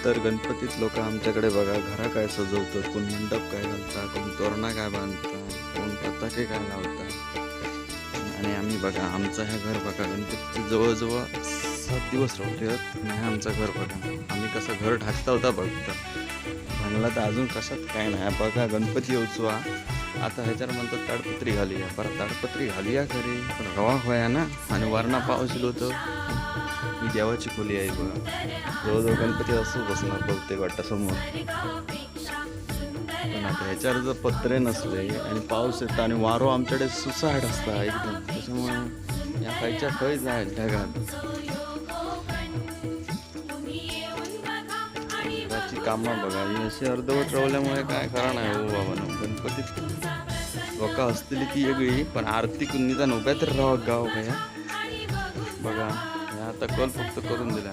तर गणपतीत लोक आमच्याकडे बघा घरा काय सजवतात, कोण मंडप काय घालतात, कोण तोरणा काय बांधतात, कोण पताके काय लावतात. आणि आम्ही बघा आमचं हे घर बघा गणपतीचे जवळजवळ 7 दिवस राहतात. आणि हे आमचं घर बघा आम्ही कसं घर ढाकता होता बघता म्हणलं तर अजून कशात काय नाही. बघा गणपती उत्सवा आता ह्याच्यावर म्हणतात ताडपत्री घालूया, परत ताडपत्री घालूया खरी पण रवा होया ना. आणि वरणा पाऊस दिलो तर ही देवाची खोली आहे बघा. जवळजवळ गणपती असंच बसणार बहुतेक वाटतं समोर. पण आता ह्याच्यावर जर पत्रे नसले आणि पाऊस येतो आणि वारो आमच्याकडे सुसाट असता एकदम, त्याच्यामुळे या खायच्या खय जाय ढगात घराची कामं बघा ही अशी अर्धवट राहिल्यामुळे काय खरं नाही हो बाबा. गणपतीत लोक असतील ती वेगळी, पण आर्थिक निदान उभ्या तर राहा गाव काय बघा. आता कल फक्त करून दिला.